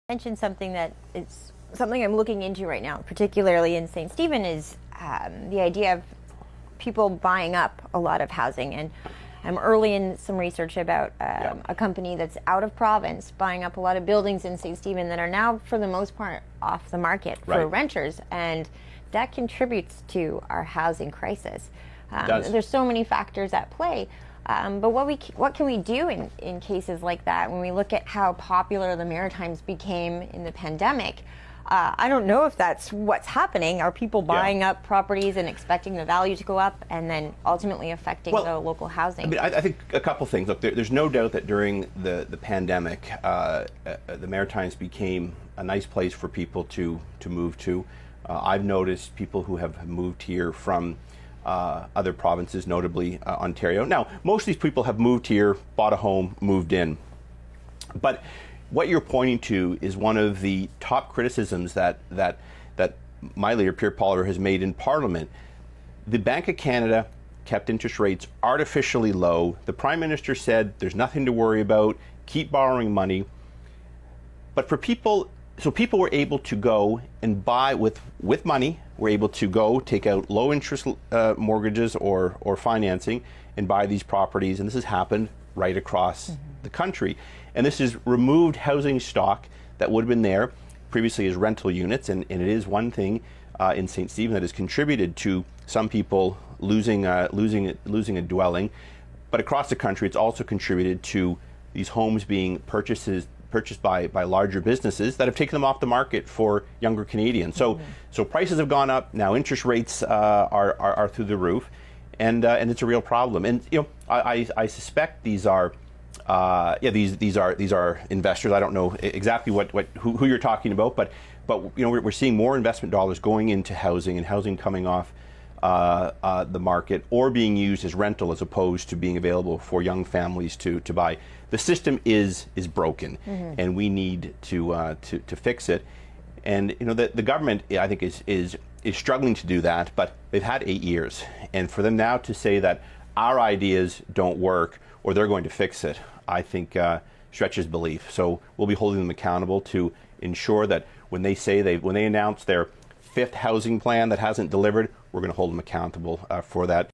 Mentioned something that is something I'm looking into right now, particularly in St. Stephen, is the idea of people buying up a lot of housing. And I'm early in some research about a company that's out of province buying up a lot of buildings in St. Stephen that are now, for the most part, off the market for renters, and that contributes to our housing crisis. There's so many factors at play. But what can we do in cases like that when we look at how popular the Maritimes became in the pandemic? I don't know if that's what's happening. Are people buying up properties and expecting the value to go up and then ultimately affecting the local housing? I mean, I think a couple things. Look, there's no doubt that during the pandemic, the Maritimes became a nice place for people to move to. I've noticed people who have moved here from other provinces, notably Ontario. Now, most of these people have moved here, bought a home, moved in. But what you're pointing to is one of the top criticisms that my leader, Pierre Poilievre, has made in Parliament. The Bank of Canada kept interest rates artificially low. The Prime Minister said there's nothing to worry about, keep borrowing money. But for people, so people were able to go and buy with money, were able to go take out low interest mortgages or financing and buy these properties. And this has happened right across the country. And this has removed housing stock that would have been there previously as rental units. And it is one thing in St. Stephen that has contributed to some people losing a dwelling. But across the country, it's also contributed to these homes being purchased by larger businesses that have taken them off the market for younger Canadians. So prices have gone up. Now interest rates are through the roof, and it's a real problem. And I suspect these are these are investors. I don't know exactly who you're talking about, but we're seeing more investment dollars going into housing, and housing coming off the market or being used as rental as opposed to being available for young families to buy. The system is broken, and we need to fix it. And the government, I think, is struggling to do that, but they've had 8 years, and for them now to say that our ideas don't work or they're going to fix it, I think stretches belief. So we'll be holding them accountable to ensure that when they announce their fifth housing plan that hasn't delivered, we're going to hold them accountable for that.